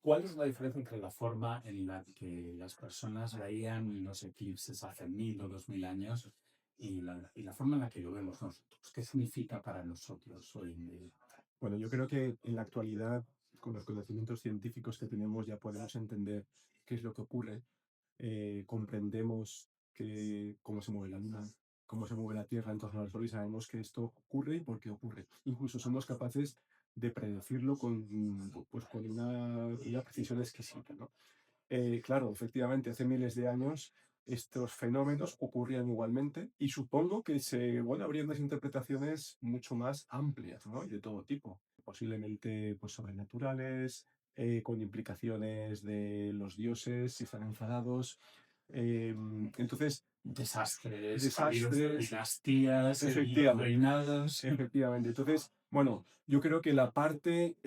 ¿Cuál es la diferencia entre la forma en la que las personas veían los eclipses hace 1000 o 2000 años y la forma en la que lo vemos nosotros? ¿Qué significa para nosotros hoy en día? Bueno, yo creo que en la actualidad, con los conocimientos científicos que tenemos, ya podemos entender qué es lo que ocurre. Comprendemos cómo se mueve la Luna, cómo se mueve la Tierra en torno al Sol y sabemos que esto ocurre y por qué ocurre. Incluso somos capaces de predecirlo pues, con una precisión exquisita, ¿no? Claro, efectivamente, hace miles de años estos fenómenos ocurrían igualmente y supongo que bueno, habría unas interpretaciones mucho más amplias, ¿no? Y de todo tipo, posiblemente pues, sobrenaturales, con implicaciones de los dioses, si están enfadados. Entonces, Desastres, periodos de desastres, dinastías, efectivamente. reinados. Efectivamente. Entonces, bueno, yo creo que la parte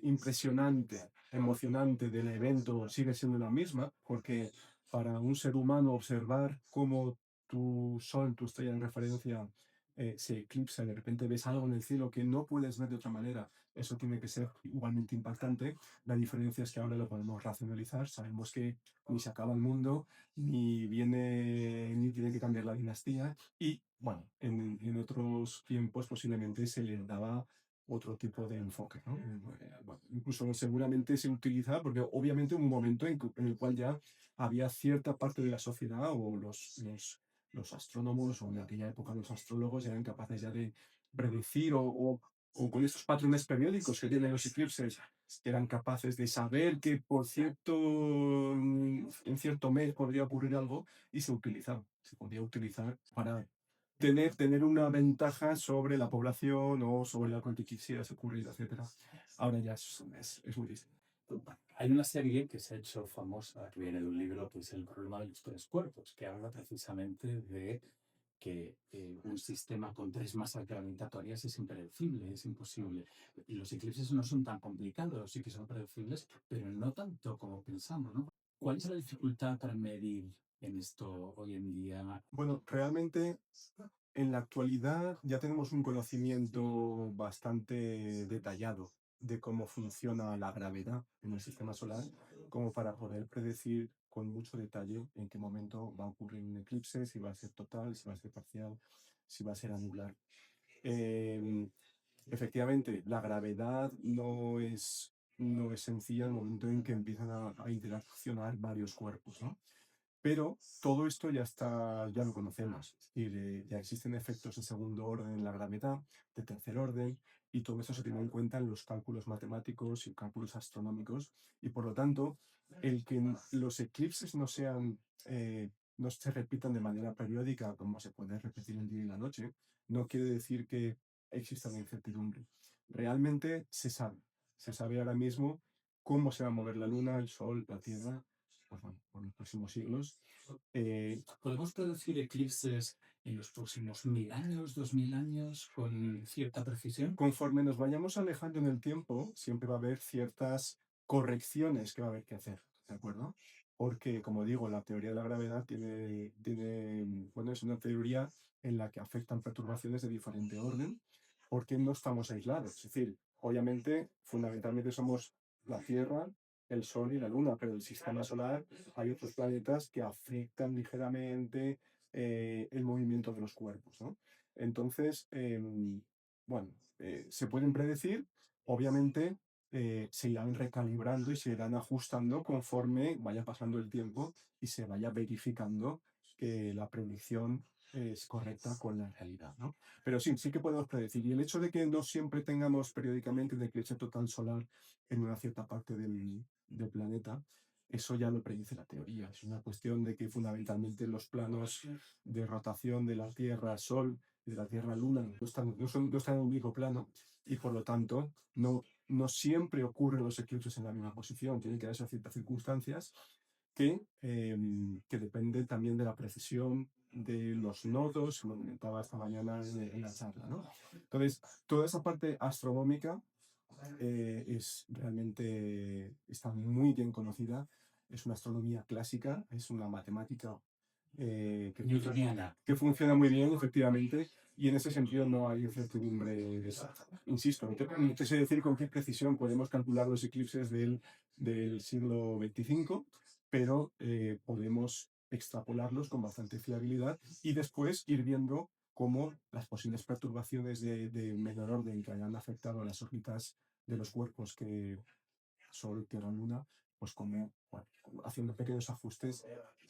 impresionante, emocionante del evento sigue siendo la misma, porque para un ser humano observar cómo tu sol, tu estrella en referencia, se eclipsa y de repente ves algo en el cielo que no puedes ver de otra manera, eso tiene que ser igualmente impactante. La diferencia es que ahora lo podemos racionalizar, sabemos que ni se acaba el mundo, ni tiene que cambiar la dinastía, y bueno, en otros tiempos posiblemente se le daba otro tipo de enfoque, ¿no? Bueno, incluso seguramente se utiliza, porque obviamente hubo un momento en el cual ya había cierta parte de la sociedad o los astrónomos o en aquella época los astrólogos eran capaces ya de predecir o con estos patrones periódicos que tienen los eclipses, que eran capaces de saber que en cierto mes podría ocurrir algo y se podía utilizar para tener una ventaja sobre la población o sobre la que quisiera ocurrir, etcétera. Ahora ya es muy distinto. Hay una serie que se ha hecho famosa, que viene de un libro, que es El problema de los tres cuerpos, que habla precisamente de que un sistema con tres masas gravitatorias es impredecible, es imposible. Y los eclipses no son tan complicados, sí que son predecibles, pero no tanto como pensamos, ¿no? ¿Cuál es la dificultad para medir en esto hoy en día? Bueno, realmente en la actualidad ya tenemos un conocimiento bastante detallado de cómo funciona la gravedad en el sistema solar, como para poder predecir con mucho detalle en qué momento va a ocurrir un eclipse, si va a ser total, si va a ser parcial, si va a ser anular. Eh, Efectivamente, la gravedad no es sencilla en el momento en que empiezan a interaccionar varios cuerpos, ¿no? Pero todo esto ya lo conocemos. Es decir, ya existen efectos de segundo orden en la gravedad, de tercer orden, y todo eso se tiene en cuenta en los cálculos matemáticos y cálculos astronómicos. Y por lo tanto, el que los eclipses no se repitan de manera periódica, como se puede repetir el día y la noche, no quiere decir que exista una incertidumbre. Realmente se sabe ahora mismo cómo se va a mover la Luna, el Sol, la Tierra, pues bueno, por los próximos siglos. ¿Podemos producir eclipses en los próximos 1000 años, 2000 años, con cierta precisión? Conforme nos vayamos alejando en el tiempo, siempre va a haber ciertas correcciones que va a haber que hacer, ¿de acuerdo? Porque, como digo, la teoría de la gravedad bueno, es una teoría en la que afectan perturbaciones de diferente orden, porque no estamos aislados. Es decir, obviamente, fundamentalmente somos la Tierra, el Sol y la Luna, pero el sistema solar hay otros planetas que afectan ligeramente el movimiento de los cuerpos, ¿no? Entonces, bueno, se pueden predecir, obviamente se irán recalibrando y se irán ajustando conforme vaya pasando el tiempo y se vaya verificando que la predicción es correcta con la realidad, ¿no? Pero sí, sí que podemos predecir. Y el hecho de que no siempre tengamos periódicamente un eclipse total solar en una cierta parte del planeta, eso ya lo predice la teoría. Es una cuestión de que fundamentalmente los planos de rotación de la Tierra-Sol y de la Tierra-Luna no están en un único plano y por lo tanto no siempre ocurren los eclipses en la misma posición. Tienen que darse ciertas circunstancias que dependen también de la precisión de los nodos, como comentaba esta mañana en la charla, ¿no? Entonces, toda esa parte astronómica está muy bien conocida, es una astronomía clásica, es una matemática que Newtoniana. que funciona muy bien, efectivamente, y en ese sentido no hay incertidumbre. Insisto, no te sé decir con qué precisión podemos calcular los eclipses del siglo XXV, pero podemos extrapolarlos con bastante fiabilidad y después ir viendo cómo las posibles perturbaciones de menor orden que hayan afectado a las órbitas de los cuerpos que Sol, Tierra, Luna, pues como, bueno, haciendo pequeños ajustes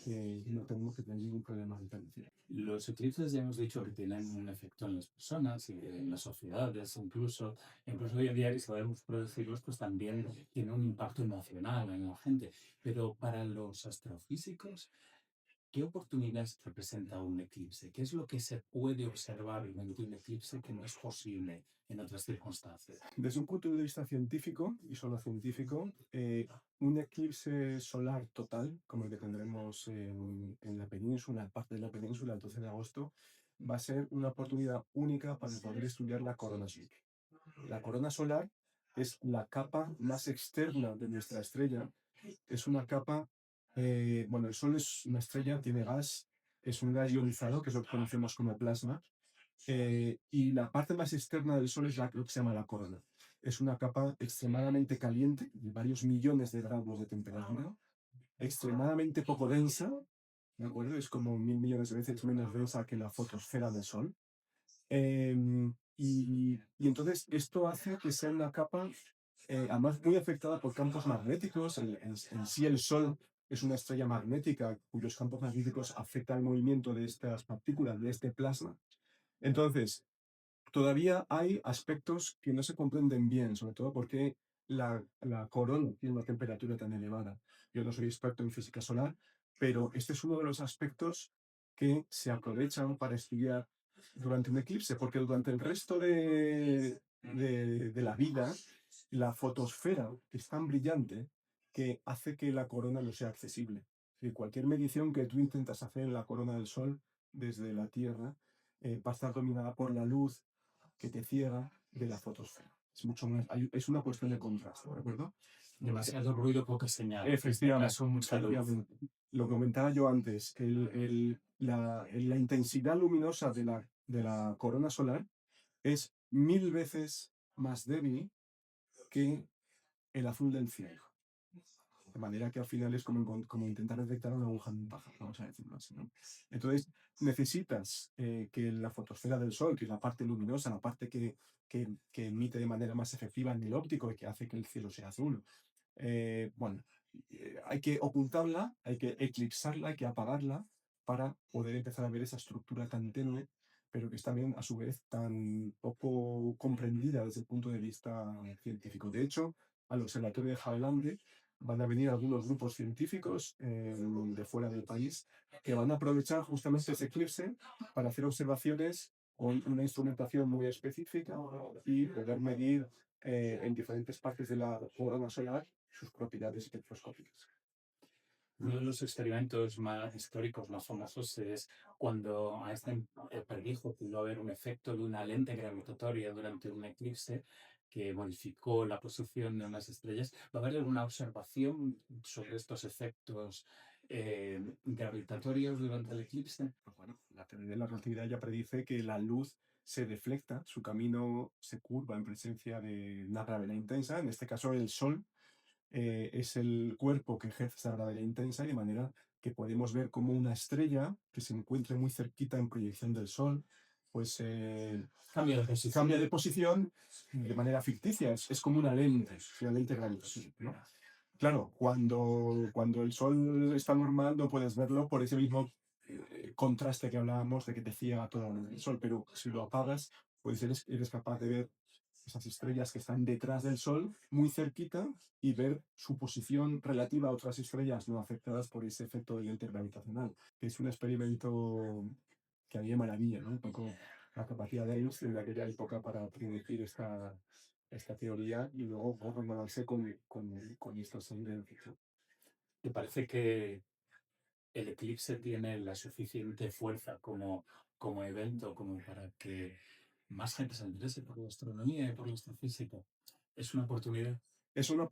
no tenemos que tener ningún problema de predicción. Los eclipses ya hemos dicho que tienen un efecto en las personas y en las sociedades, incluso hoy en día, y sabemos producirlos, pues también tiene un impacto emocional en la gente. Pero para los astrofísicos, ¿qué oportunidades representa un eclipse? ¿Qué es lo que se puede observar durante un eclipse que no es posible en otras circunstancias? Desde un punto de vista científico, y solo científico, un eclipse solar total, como el que tendremos en la península, parte de la península, el 12 de agosto, va a ser una oportunidad única para poder estudiar la corona solar. La corona solar es la capa más externa de nuestra estrella. Es una capa, bueno, el Sol es una estrella, tiene gas, es un gas ionizado, que es lo que conocemos como plasma, y la parte más externa del Sol es lo que se llama la corona. Es una capa extremadamente caliente, de varios millones de grados de temperatura, extremadamente poco densa, ¿de acuerdo? Es como 1.000 millones de veces menos densa que la fotosfera del Sol. Y entonces esto hace que sea una capa, además muy afectada por campos magnéticos. En sí el Sol es una estrella magnética cuyos campos magnéticos afectan el movimiento de estas partículas, de este plasma. Entonces, todavía hay aspectos que no se comprenden bien, sobre todo porque la corona tiene una temperatura tan elevada. Yo no soy experto en física solar, pero este es uno de los aspectos que se aprovechan para estudiar durante un eclipse, porque durante el resto de la vida, la fotosfera es tan brillante que hace que la corona no sea accesible. Es decir, cualquier medición que tú intentas hacer en la corona del Sol desde la Tierra va a estar dominada por la luz que te ciega de la fotosfera. Es mucho más, es una cuestión de contraste, ¿de acuerdo? Demasiado ruido, poca señal. Efectivamente, Acaso mucha luz. efectivamente. Lo comentaba yo antes, la intensidad luminosa de la corona solar es 1.000 veces más débil que el azul del cielo. De manera que al final es como intentar detectar una aguja en un pajar, vamos a decirlo así, ¿no? Entonces, necesitas que la fotosfera del Sol, que es la parte luminosa, la parte que emite de manera más efectiva en el óptico y que hace que el cielo sea azul, bueno, hay que ocultarla, hay que eclipsarla, hay que apagarla para poder empezar a ver esa estructura tan tenue, pero que es también a su vez tan poco comprendida desde el punto de vista científico. De hecho, al observatorio de Havilland van a venir algunos grupos científicos de fuera del país que van a aprovechar justamente ese eclipse para hacer observaciones con una instrumentación muy específica y poder medir en diferentes partes de la corona solar sus propiedades espectroscópicas. Uno de los experimentos más históricos, más famosos, es cuando Einstein predijo que iba a haber un efecto de una lente gravitatoria durante un eclipse que modificó la posición de unas estrellas. ¿Va a haber alguna observación sobre estos efectos gravitatorios durante el eclipse? Pues bueno, la teoría de la relatividad ya predice que la luz se deflecta, su camino se curva en presencia de una gravedad intensa, en este caso el Sol es el cuerpo que ejerce esa gravedad intensa y de manera que podemos ver como una estrella que se encuentre muy cerquita en proyección del Sol, pues cambia de posición de manera ficticia, es como una lente gravitacional, ¿no? Claro, cuando el Sol está normal no puedes verlo por ese mismo contraste que hablábamos de que te ciega todo el Sol, pero si lo apagas, pues eres capaz de ver esas estrellas que están detrás del Sol, muy cerquita, y ver su posición relativa a otras estrellas no afectadas por ese efecto de lente gravitacional, que es un experimento que a mí me maravilla, ¿no? Un poco la capacidad de Einstein de aquella época para predecir esta teoría y luego corroborarse con estos evidencias, ¿no? ¿Te parece que el eclipse tiene la suficiente fuerza como evento como para que más gente se interese por la astronomía y por la astrofísica? ¿Es una oportunidad? Es una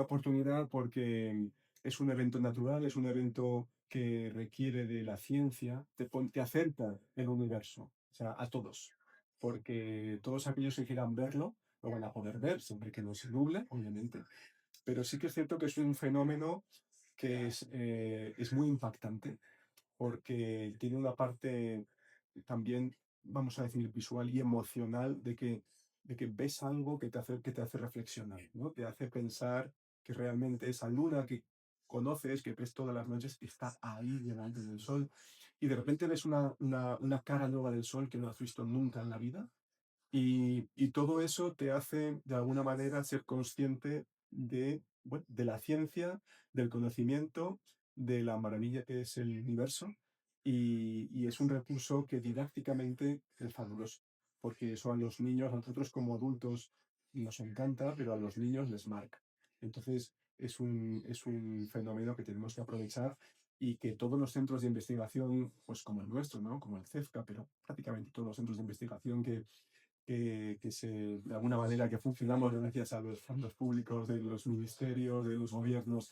oportunidad porque es un evento natural, es un evento que requiere de la ciencia, te acerca el universo, o sea, a todos, porque todos aquellos que quieran verlo lo van a poder ver, siempre que no se nuble, obviamente. Pero sí que es cierto que es un fenómeno que es muy impactante, porque tiene una parte también, vamos a decir, visual y emocional de que ves algo que te hace reflexionar, ¿no? Te hace pensar que realmente esa luna que conoces, que ves todas las noches, está ahí delante del sol, y de repente ves una cara nueva del sol que no has visto nunca en la vida, y todo eso te hace, de alguna manera, ser consciente bueno, de la ciencia, del conocimiento, de la maravilla que es el universo, y es un recurso que didácticamente es fabuloso, porque eso a los niños, a nosotros como adultos nos encanta, pero a los niños les marca. Entonces, es un fenómeno que tenemos que aprovechar, y que todos los centros de investigación, pues como el nuestro, ¿no? Como el CEFCA, pero prácticamente todos los centros de investigación de alguna manera, que funcionamos gracias a los fondos públicos de los ministerios, de los gobiernos,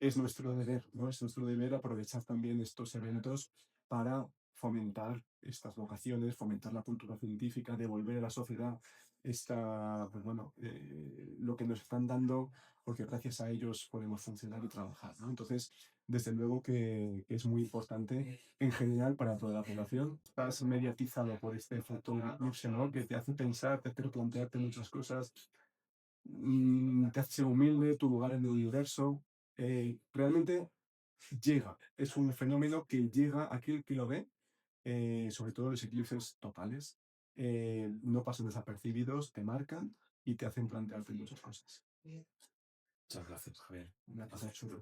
es nuestro deber, ¿no? Es nuestro deber aprovechar también estos eventos para fomentar estas vocaciones, fomentar la cultura científica, devolver a la sociedad pues bueno, lo que nos están dando, porque gracias a ellos podemos funcionar y trabajar, ¿no? Entonces, desde luego que es muy importante en general para toda la población. Estás mediatizado por este efecto Ibsen, ¿no? Que te hace pensar, te hace plantearte muchas cosas, te hace ser humilde, tu lugar en el universo. Realmente llega, es un fenómeno que llega a aquel que lo ve, sobre todo los eclipses totales. No pasan desapercibidos, te marcan y te hacen plantearte muchas cosas. Muchas gracias, Javier. Una cosa chula.